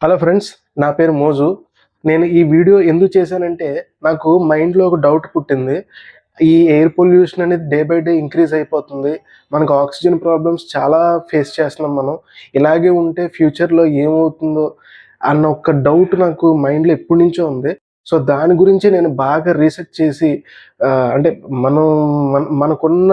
Hello friends, నా పేరు మోజు. నేను ఈ వీడియో ఎందుకు చేశానంటే, నాకు మైండ్‌లో ఒక డౌట్ పుట్టింది. ఈ ఎయిర్ పొల్యూషన్ అనేది డే బై డే ఇంక్రీజ్ అయిపోతుంది. మనకు ఆక్సిజన్ ప్రాబ్లమ్స్ చాలా ఫేస్ చేస్తున్నాం మనం. ఇలాగే ఉంటే ఫ్యూచర్‌లో ఏమవుతుందో అన్న ఒక డౌట్ నాకు మైండ్‌లో ఎప్పటినుంచో ఉంది. సో, దాని గురించే నేను బాగా రీసెర్చ్ చేసి అంటే మనం మనకున్న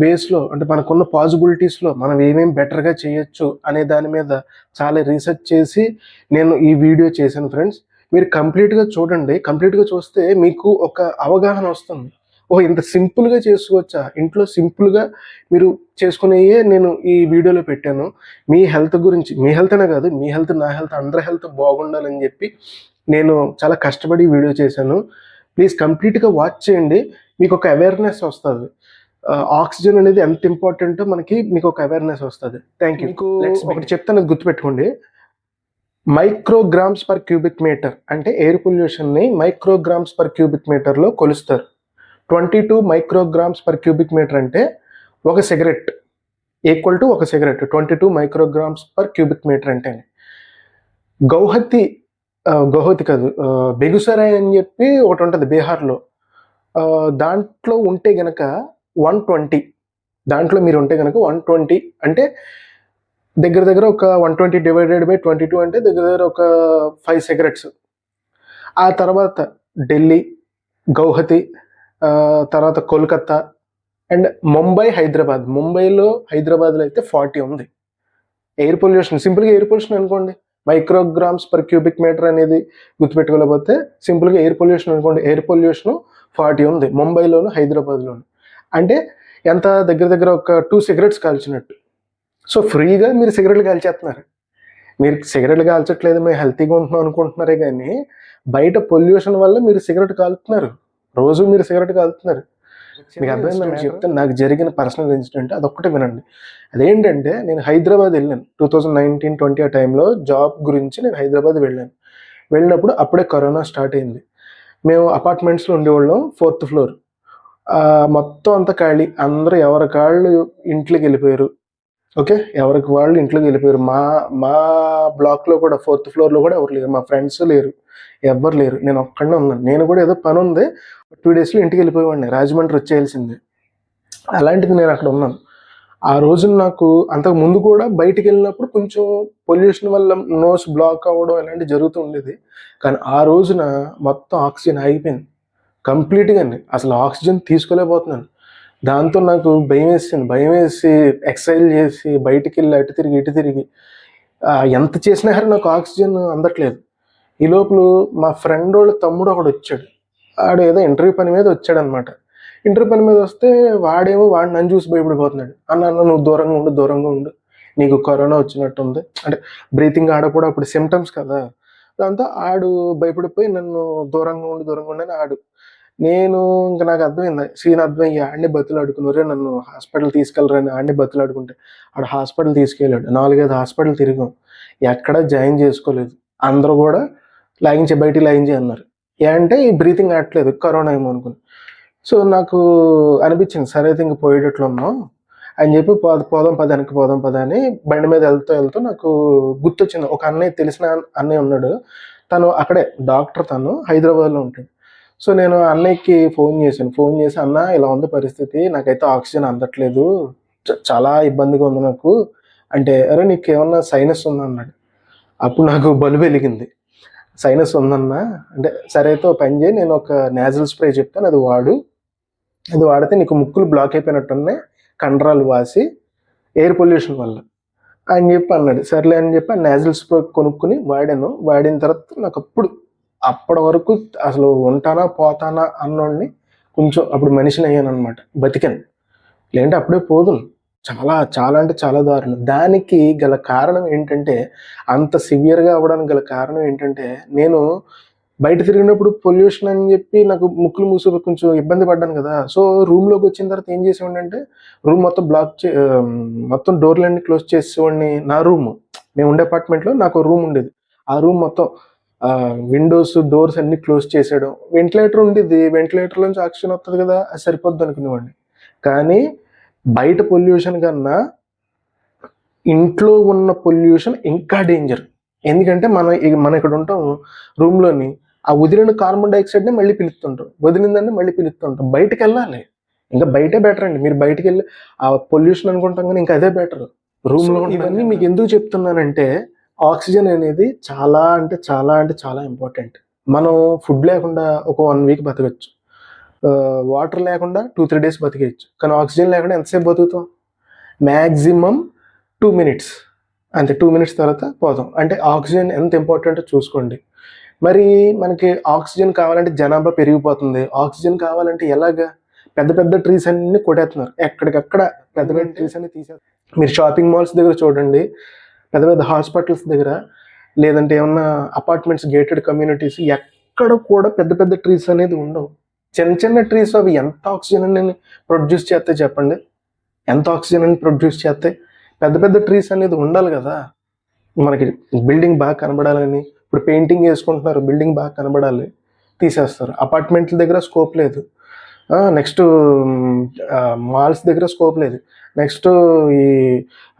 వేస్‌లో అంటే మనకున్న పాసిబిలిటీస్‌లో మనం ఏమేం బెటర్‌గా చేయొచ్చు అనే దాని మీద చాలా రీసెర్చ్ చేసి నేను ఈ వీడియో చేశాను ఫ్రెండ్స్. మీరు కంప్లీట్‌గా చూడండి. కంప్లీట్‌గా చూస్తే మీకు ఒక అవగాహన వస్తుంది. ఓహ్! ఇంత సింపుల్‌గా చేసుకోవచ్చా? ఇంట్లో సింపుల్‌గా మీరు చేసుకునేయే నేను ఈ వీడియోలో పెట్టాను. మీ హెల్త్ గురించి, మీ హెల్త్ అనే కాదు, మీ హెల్త్, నా హెల్త్, అందరి హెల్త్ బాగుండాలని చెప్పి నేను చాలా కష్టపడి వీడియో చేశాను. ప్లీజ్ కంప్లీట్‌గా వాచ్ చేయండి. మీకొక అవేర్‌నెస్ వస్తది. ఆక్సిజన్ అనేది ఎంత ఇంపార్టెంటో మీకొక అవేర్‌నెస్ వస్తది. Thank you. మీకు ఒకటి చెప్తాను, అది గుర్తుపెట్టుకోండి. మైక్రోగ్రామ్స్ పర్ క్యూబిక్ మీటర్ అంటే ఎయిర్ పొల్యూషన్‌ని మైక్రోగ్రామ్స్ పర్ క్యూబిక్ మీటర్‌లో కొలుస్తారు. 22 మైక్రోగ్రామ్స్ పర్ క్యూబిక్ మీటర్ అంటే ఒక సిగరెట్ ఈక్వల్ టు ఒక cigarette. 22 micrograms per cubic metre అంటేనే. గౌహతి గౌహతి కాదు, బెగుసరాయ్ అని చెప్పి ఒకటుంటది బీహార్‌లో. దాంట్లో ఉంటే గనక 120, దాంట్లో మీరుంటే గనక 120 అంటే దగ్గర దగ్గర ఒక 120 డివైడెడ్ బై 22 అంటే దగ్గర దగ్గర ఒక 5 సిగరెట్స్. ఆ తర్వాత ఢిల్లీ, గౌహతి, తర్వాత కోల్‌కత్తా అండ్ ముంబై, హైదరాబాద్. ముంబైలో, హైదరాబాద్‌లో అయితే 40 ఉంది. ఎయిర్ పొల్యూషన్, సింపుల్‌గా ఎయిర్ పొల్యూషన్ అనుకోండి. మైక్రోగ్రామ్స్ పర్ క్యూబిక్ మీటర్ అనేది గుర్తుపెట్టుకోలేకపోతే సింపుల్‌గా ఎయిర్ పొల్యూషన్ అనుకోండి. ఎయిర్ పొల్యూషన్ 40 ఉంది ముంబైలోను, హైదరాబాద్‌లోను. అంటే ఎంత దగ్గర దగ్గర ఒక 2 సిగరెట్స్ కాల్చినట్టు. సో, ఫ్రీగా మీరు సిగరెట్లు కాల్చేస్తున్నారు. మీరు సిగరెట్లు కాల్చట్లేదు, మేము హెల్తీగా ఉంటున్నాం అనుకుంటున్నారే గానీ, బయట పొల్యూషన్ వల్ల మీరు సిగరెట్ కాలుతున్నారు. రోజు మీరు సిగరెట్ కాలుతున్నారు. మీకు అర్థమైందా? మీకు చెప్తాను నాకు జరిగిన పర్సనల్ ఇన్సిడెంట్ అదొక్కటే వినండి. అదేంటంటే నేను హైదరాబాద్ వెళ్ళాను. 2019, 20 ఆ టైంలో జాబ్ గురించి నేను హైదరాబాద్ వెళ్ళాను. వెళ్ళినప్పుడు అప్పుడే కరోనా స్టార్ట్ అయింది. మేము అపార్ట్మెంట్స్‌లో ఉండేవాళ్ళం, 4థ్ ఫ్లోర్. మొత్తం అంతా ఖాళీ. అందరూ ఎవరి కాళ్ళు ఇంట్లోకెళ్ళిపోయారు. ఓకే. ఎవరికి వాళ్ళు ఇంట్లోకెళ్ళిపోయారు. మా మా బ్లాక్‌లో కూడా 4థ్ ఫ్లోర్‌లో కూడా ఎవరు లేరు. మా ఫ్రెండ్స్ లేరు. ఎవ్వరు లేరు. నేను ఒక్కడినే ఉన్నాను. నేను కూడా ఏదో పనుంది. 2 డేస్‌లో ఇంటికెళ్ళిపోయేవాడిని. రాజమండ్రి వచ్చేయాల్సిందే. అలాంటిది నేను అక్కడ ఉన్నాను. ఆ రోజున నాకు అంతకు ముందు కూడా బయటికెళ్ళినప్పుడు కొంచెం పొల్యూషన్ వల్ల నోస్ బ్లాక్ అవ్వడం ఇలాంటివి జరుగుతూ ఉండేది. కానీ ఆ రోజున మొత్తం ఆక్సిజన్ ఆగిపోయింది. కంప్లీట్‌గానే. అసలు ఆక్సిజన్ తీసుకోలేకపోతున్నాను. దాంతో నాకు భయమేసింది. భయమేసి ఎక్సర్‌సైజ్‌లు చేసి బయటికెళ్ళి అటు తిరిగి, ఇటు తిరిగి ఎంత చేసినా సరే నాకు ఆక్సిజన్ అందట్లేదు. ఈ లోపులు మా ఫ్రెండోళ్ళ తమ్ముడు ఒకడొచ్చాడు. ఆడేదో ఇంటర్వ్యూ పని మీద వచ్చాడనమాట. ఇంటర్వ్యూ పని మీద వస్తే వాడు నన్ను చూసి భయపడిపోతున్నాడు. "అన్న నువ్వు దూరంగా ఉండు, దూరంగా ఉండు. నీకు కరోనా వచ్చినట్టుంది." అంటే బ్రీతింగ్ ఆడకపోవడం అప్పుడు సింప్టమ్స్ కదా! దాంతో ఆడు భయపడిపోయి నన్ను దూరంగా ఉండు, దూరంగా ఉండు అని నేను ఇంక నాకు అర్థమైంది. సీన్ అర్థమయ్యి ఆడినే బతిలాడుకుని, "ఒరేయ్ నన్ను హాస్పిటల్ తీసుకెళ్ళరా" అని ఆడినే బతిలాడుకుంటే, ఆడు హాస్పిటల్ తీసుకెళ్ళాడు. 4, 5 హాస్పిటల్ తిరిగాం. ఎక్కడా జాయిన్ చేసుకోలేదు. అందరూ గూడా బయటికి లాగించేయి అన్నారు. అంటే ఈ బ్రీతింగ్ ఆడట్లేదు, కరోనా ఏమో అనుకున్నా. సో, నాకు అనిపించింది, సరే అయితే ఇంక పోయేటట్లున్నాం అని చెప్పి పోదాం పద, వెనక్కి పోదాం పద అని బండి మీద వెళ్తూ నాకు గుర్తొచ్చింది. ఒక అన్నయ్య, తెలిసిన అన్నయ్య ఉన్నాడు. తను అక్కడే డాక్టర్, తను హైదరాబాద్‌లో ఉంటాడు. సో, నేను అన్నయ్యకి ఫోన్ చేశాను. ఫోన్ చేసి, "అన్న ఇలా ఉంది పరిస్థితి. నాకైతే ఆక్సిజన్ అందట్లేదు. చాలా ఇబ్బందిగా ఉంది నాకు." అంటే, "అరే నీకేమన్నా సైనస్ ఉందా?" అన్నాడు. అప్పుడు నాకు బల్బు వెలిగింది. "సైనస్ ఉందన్నా." అంటే, "సరే అయితే ఓ పని చేయి, నేను ఒక నాజల్ స్ప్రే చెప్తాను, అది వాడు. అది వాడితే నీకు ముక్కులు బ్లాక్ అయిపోయినట్టున్నాయి, కండరాలు వాసి ఎయిర్ పొల్యూషన్ వల్ల" అని చెప్పి అన్నాడు. సర్లే అని చెప్పి ఆ నాజల్ స్ప్రే కొనుక్కొని వాడాను. వాడిన తర్వాత నాకప్పుడు అప్పటి వరకు అసలు ఉంటానా, పోతానా అన్నోడిని కొంచెం అప్పుడు మనిషినయ్యాననమాట. బతికాను. లేదంటే అప్పుడే పోదును. చాలా, చాలా అంటే చాలా దారుణం. దానికి గల కారణం ఏంటంటే, అంత సివియర్‌గా అవ్వడానికి గల కారణం ఏంటంటే, నేను బయట తిరిగినప్పుడు పొల్యూషన్ అని చెప్పి నాకు ముక్కులు మూసుకు కొంచెం ఇబ్బంది పడ్డాను కదా! సో, రూమ్‌లోకొచ్చిన తర్వాత ఏం చేసేవాడినంటే, రూమ్ మొత్తం మొత్తం డోర్‌లన్నీ క్లోజ్ చేసేసేవాడిని. నా రూము. మేము ఉండే అపార్ట్మెంట్‌లో నాకో రూమ్ ఉండేది. ఆ రూమ్ మొత్తం విండోస్, డోర్స్ అన్నీ క్లోజ్ చేసేయడం. వెంటిలేటర్ ఉండేది. వెంటిలేటర్‌లో నుంచి ఆక్సిజన్ వస్తది కదా! అది సరిపోద్దనుకునేవాడిని. కానీ బయట పొల్యూషన్ కన్నా ఇంట్లో ఉన్న పొల్యూషన్ ఇంకా డేంజర్. ఎందుకంటే మనం ఇక్కడ ఉంటాం రూమ్లోని, ఆ వదిలిన కార్బన్ డైఆక్సైడ్ని మళ్ళీ పిలుస్తుంటాం, వదిలిందాన్ని మళ్ళీ పిలుస్తుంటాం. బయటకు వెళ్ళాలి, ఇంకా బయటే బెటర్ అండి. మీరు బయటకు వెళ్ళి ఆ పొల్యూషన్ అనుకుంటాం కానీ ఇంకా అదే బెటర్. రూమ్లో ఇవన్నీ మీకు ఎందుకు చెప్తున్నానంటే, ఆక్సిజన్ అనేది చాలా అంటే చాలా అంటే చాలా ఇంపార్టెంట్. మనం ఫుడ్ లేకుండా ఒక 1 వీక్ బతకచ్చు, వాటర్ లేకుండా 2-3 డేస్ బతికేయచ్చు. కానీ ఆక్సిజన్ లేకుండా ఎంతసేపు బతుకుతాం? మ్యాక్సిమం 2 మినిట్స్, అంతే. 2 మినిట్స్ తర్వాత పోతాం. అంటే ఆక్సిజన్ ఎంత ఇంపార్టెంటో చూసుకోండి. మరి మనకి ఆక్సిజన్ కావాలంటే జనాభా పెరిగిపోతుంది. ఆక్సిజన్ కావాలంటే ఎలాగా? పెద్ద పెద్ద ట్రీస్ అన్ని కొట్టేస్తున్నారు, ఎక్కడికక్కడ పెద్ద పెద్ద ట్రీస్ అన్ని తీసేస్తారు. మీరు షాపింగ్ మాల్స్ దగ్గర చూడండి, పెద్ద పెద్ద హాస్పిటల్స్ దగ్గర, లేదంటే ఏమన్నా అపార్ట్మెంట్స్, గేటెడ్ కమ్యూనిటీస్, ఎక్కడ కూడా పెద్ద పెద్ద ట్రీస్ అనేది ఉండవు. చిన్న చిన్న ట్రీస్ అవి ఎంత ఆక్సిజన్ అని ప్రొడ్యూస్ చేస్తాయి చెప్పండి? ఎంత ఆక్సిజన్ అని ప్రొడ్యూస్ చేస్తాయి? పెద్ద పెద్ద ట్రీస్ అనేది ఉండాలి కదా మనకి, బిల్డింగ్ బాగా కనబడాలని. ఇప్పుడు పెయింటింగ్ వేసుకుంటున్నారు, బిల్డింగ్ బాగా కనబడాలి, తీసేస్తారు. అపార్ట్మెంట్ల దగ్గర స్కోప్ లేదు, నెక్స్ట్ మాల్స్ దగ్గర స్కోప్ లేదు, నెక్స్ట్ ఈ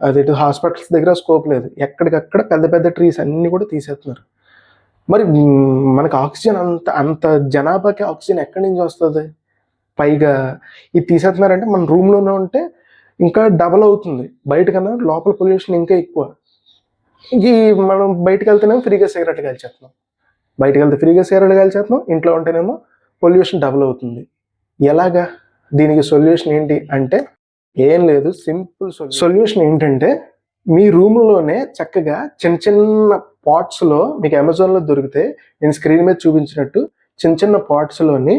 అదేంటి హాస్పిటల్స్ దగ్గర స్కోప్ లేదు. ఎక్కడికక్కడ పెద్ద పెద్ద ట్రీస్ అన్నీ కూడా తీసేస్తున్నారు. మరి మనకి ఆక్సిజన్ అంత జనాభాకి ఆక్సిజన్ ఎక్కడి నుంచి వస్తుంది? పైగా ఇది తీసేస్తున్నారంటే మన రూమ్లోనే ఉంటే ఇంకా డబల్ అవుతుంది, బయటకన్నా లోపల పొల్యూషన్ ఇంకా ఎక్కువ. ఇది మనం బయటకు వెళ్తేనేమో ఫ్రీగా సిగరెట్ కాల్చేస్తున్నాం, బయటకు వెళ్తే ఫ్రీగా సిగరెట్ కాల్చేస్తున్నాం, ఇంట్లో ఉంటేనేమో పొల్యూషన్ డబుల్ అవుతుంది. ఎలాగా? దీనికి సొల్యూషన్ ఏంటి అంటే ఏం లేదు, సింపుల్ సొల్యూషన్ ఏంటంటే, మీ రూమ్లోనే చక్కగా చిన్న చిన్న పాట్స్లో, మీకు అమెజాన్లో దొరికితే నేను స్క్రీన్ మీద చూపించినట్టు చిన్న చిన్న పాట్స్లోని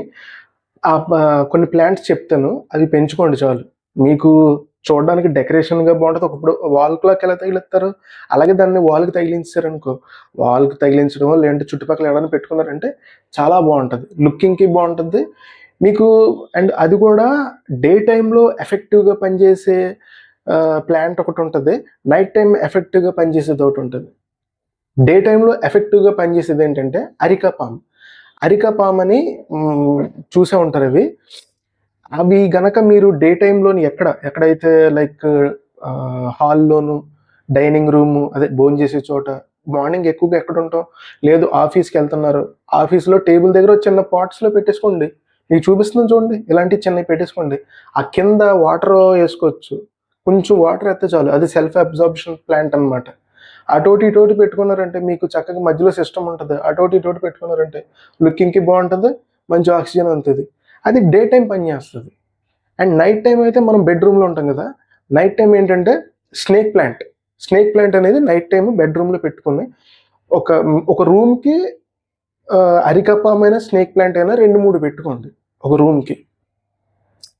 కొన్ని ప్లాంట్స్ చెప్తాను, అవి పెంచుకోండి చాలు. మీకు చూడడానికి డెకరేషన్గా బాగుంటుంది. ఒకప్పుడు వాల్ క్లాక్ ఎలా తగిలిస్తారు, అలాగే దాన్ని వాల్కి తగిలించారనుకో, వాల్కి తగిలించడం లేదంటే చుట్టుపక్కల ఎవరైనా పెట్టుకున్నారంటే చాలా బాగుంటుంది, లుకింగ్కి బాగుంటుంది మీకు. అండ్ అది కూడా డే టైంలో ఎఫెక్టివ్గా పనిచేసే ప్లాంట్ ఒకటి ఉంటుంది, నైట్ టైం ఎఫెక్టివ్గా పనిచేసేది ఒకటి ఉంటుంది. డే టైంలో ఎఫెక్టివ్గా పనిచేసేది ఏంటంటే అరికా పామ్. అరికా పామ్ అని చూసే ఉంటారు. అవి గనక మీరు డే టైంలోని ఎక్కడైతే లైక్ హాల్లోను, డైనింగ్ రూము, అదే భోజనం చేసే చోట, మార్నింగ్ ఎక్కువగా ఎక్కడ ఉంటాం, లేదు ఆఫీస్కి వెళ్తున్నారు, ఆఫీస్లో టేబుల్ దగ్గర చిన్న పాట్స్లో పెట్టేసుకోండి. మీకు చూపిస్తున్నాను చూడండి, ఇలాంటివి చిన్నవి పెట్టేసుకోండి. ఆ కింద వాటర్ వేసుకోవచ్చు, కొంచెం వాటర్ ఎత్తే చాలు, అది సెల్ఫ్ అబ్జార్ప్షన్ ప్లాంట్ అనమాట. అటోటి ఇటోటి పెట్టుకున్నారంటే మీకు చక్కగా మధ్యలో సిస్టమ్ ఉంటుంది, అటోటి ఇటోటి పెట్టుకున్నారంటే లుకింగ్కి బాగుంటుంది, మంచి ఆక్సిజన్ ఉంటుంది. అది డే టైం పని చేస్తుంది. అండ్ నైట్ టైం అయితే మనం బెడ్రూమ్లో ఉంటాం కదా, నైట్ టైం ఏంటంటే స్నేక్ ప్లాంట్ అనేది నైట్ టైం బెడ్రూమ్లో పెట్టుకుని ఒక రూమ్కి అరికప్పమైన స్నేక్ ప్లాంట్ అయినా 2-3 పెట్టుకోండి. ఒక రూమ్కి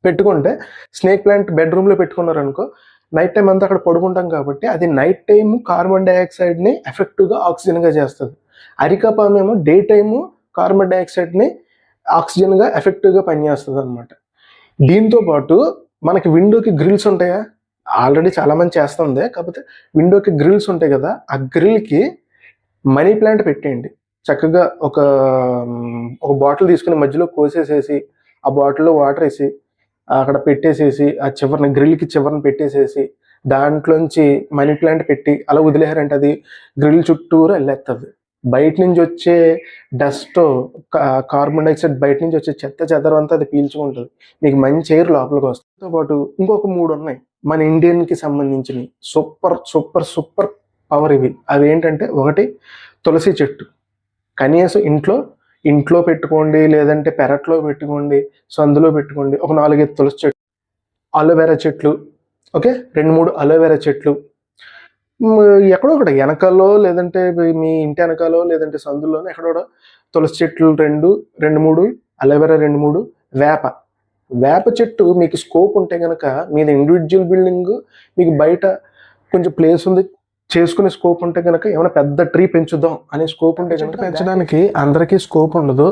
పెట్టుకుంటే స్నేక్ ప్లాంట్ బెడ్రూమ్లో పెట్టుకున్నారనుకో, నైట్ టైం అంతా అక్కడ పడుకుంటాం కాబట్టి అది నైట్ టైం కార్బన్ డైఆక్సైడ్ని ఎఫెక్టివ్గా ఆక్సిజన్గా చేస్తుంది. అరికపామ్ ఏమో డే టైము కార్బన్ డైఆక్సైడ్ని ఆక్సిజన్గా ఎఫెక్టివ్గా పనిచేస్తుంది అనమాట. దీంతో పాటు మనకి విండోకి గ్రిల్స్ ఉంటాయా? ఆల్రెడీ చాలామంది చేస్తుంది, కాకపోతే విండోకి గ్రిల్స్ ఉంటాయి కదా, ఆ గ్రిల్కి మనీ ప్లాంట్ పెట్టేయండి. చక్కగా ఒక బాటిల్ తీసుకుని మధ్యలో కోసేసేసి, ఆ బాటిల్లో వాటర్ వేసి అక్కడ పెట్టేసేసి, ఆ చివరిని గ్రిల్కి చివరిని పెట్టేసేసి, దాంట్లోంచి మనీ ప్లాంట్ పెట్టి అలా వదిలేయారంటే అది గ్రిల్ చుట్టూరు వెళ్ళేస్తుంది. బయట నుంచి వచ్చే డస్ట్, కార్బన్ డైఆక్సైడ్, బయట నుంచి వచ్చే చెత్త చెదరం అంతా అది పీల్చుకుంటుంది, మీకు మంచి ఎయిర్ లోపలికి వస్తుంది. తో పాటు ఇంకొక 3 ఉన్నాయి మన ఇండియన్కి సంబంధించినవి, సూపర్ సూపర్ సూపర్ పవర్ ఇవి. అవి ఏంటంటే, ఒకటి తులసి చెట్టు. కనీసం ఇంట్లో పెట్టుకోండి, లేదంటే పెరట్లో పెట్టుకోండి, సందులో పెట్టుకోండి. ఒక 4-5 తులసి చెట్లు, అలోవెరా చెట్లు, ఓకే, 2-3 అలోవెరా చెట్లు. ఎక్కడో ఒకటి వెనకాలో, లేదంటే మీ ఇంటి వెనకాలో, లేదంటే సందులోనే ఎక్కడో తులసి చెట్లు 2-3, అలోవెరా 2-3, వేప చెట్టు. మీకు స్కోప్ ఉంటే కనుక, మీది ఇండివిజువల్ బిల్డింగ్, మీకు బయట కొంచెం ప్లేస్ ఉంది, చేసుకునే స్కోప్ ఉంటే కనుక ఏమైనా పెద్ద ట్రీ పెంచుదాం అనే స్కోప్ ఉంటే కనుక, పెంచడానికి అందరికీ స్కోప్ ఉండదు,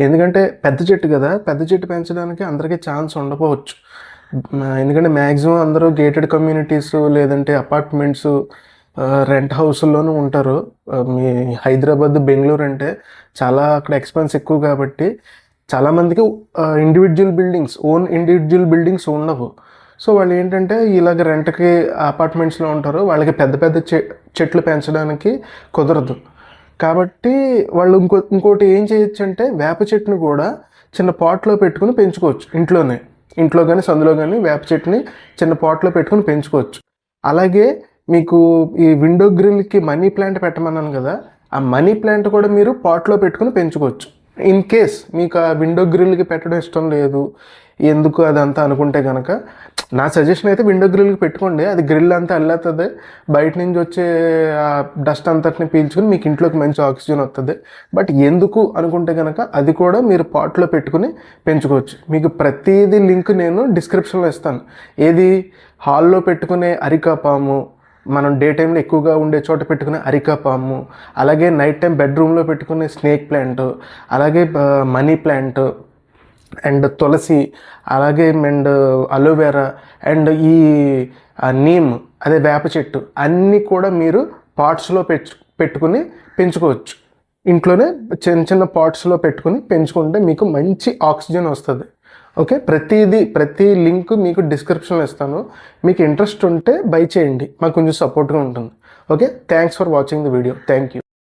ఎందుకంటే పెద్ద చెట్టు కదా, పెద్ద చెట్టు పెంచడానికి అందరికీ ఛాన్స్ ఉండకపోవచ్చు. ఎందుకంటే మ్యాక్సిమం అందరూ గేటెడ్ కమ్యూనిటీస్, లేదంటే అపార్ట్మెంట్స్, రెంట్ హౌస్ల్లోనూ ఉంటారు. మీ హైదరాబాద్, బెంగళూరు అంటే చాలా అక్కడ ఎక్స్పెన్స్ ఎక్కువ కాబట్టి చాలామందికి ఓన్ ఇండివిజువల్ బిల్డింగ్స్ ఉండవు. సో వాళ్ళు ఏంటంటే ఇలాగ రెంట్కి అపార్ట్మెంట్స్లో ఉంటారు, వాళ్ళకి పెద్ద పెద్ద చెట్లు పెంచడానికి కుదరదు. కాబట్టి వాళ్ళు ఇంకోటి ఏం చేయొచ్చు అంటే వేప చెట్టును కూడా చిన్న పాట్లో పెట్టుకుని పెంచుకోవచ్చు. ఇంట్లో కానీ సందులో కానీ వేప చెట్టుని చిన్న పాట్లో పెట్టుకుని పెంచుకోవచ్చు. అలాగే మీకు ఈ విండో గ్రిల్కి మనీ ప్లాంట్ పెట్టమన్నాను కదా, ఆ మనీ ప్లాంట్ కూడా మీరు పాట్లో పెట్టుకుని పెంచుకోవచ్చు. ఇన్ కేస్ మీకు ఆ విండో గ్రిల్కి పెట్టడం ఇష్టం లేదు, ఎందుకు అదంతా అనుకుంటే కనుక నా సజెషన్ అయితే విండో గ్రిల్కి పెట్టుకోండి. అది గ్రిల్ అంతా అల్లుతుంది, బయట నుంచి వచ్చే డస్ట్ అంతటిని పీల్చుకుని మీకు ఇంట్లోకి మంచి ఆక్సిజన్ వస్తుంది. బట్ ఎందుకు అనుకుంటే కనుక అది కూడా మీరు పాట్లో పెట్టుకుని పెంచుకోవచ్చు. మీకు ప్రతిదీ లింక్ నేను డిస్క్రిప్షన్లో ఇస్తాను. ఏది హాల్లో పెట్టుకునే అరికాపాము, మనం డే టైంలో ఎక్కువగా ఉండే చోట పెట్టుకునే అరికాపాము, అలాగే నైట్ టైం బెడ్రూమ్లో పెట్టుకునే స్నేక్ ప్లాంట్, అలాగే మనీ ప్లాంట్ అండ్ తులసి, అలాగే అండ్ అలోవెరా అండ్ ఈ నీమ్ అదే వేప చెట్టు అన్నీ కూడా మీరు పాట్స్లో పెట్టుకుని పెంచుకోవచ్చు. ఇంట్లోనే చిన్న చిన్న పాట్స్లో పెట్టుకుని పెంచుకుంటే మీకు మంచి ఆక్సిజన్ వస్తుంది. ఓకే, ప్రతి లింక్ మీకు డిస్క్రిప్షన్లో ఇస్తాను. మీకు ఇంట్రెస్ట్ ఉంటే బై చేయండి, మాకు కొంచెం సపోర్ట్గా ఉంటుంది. Okay, thanks for watching the video. Thank you.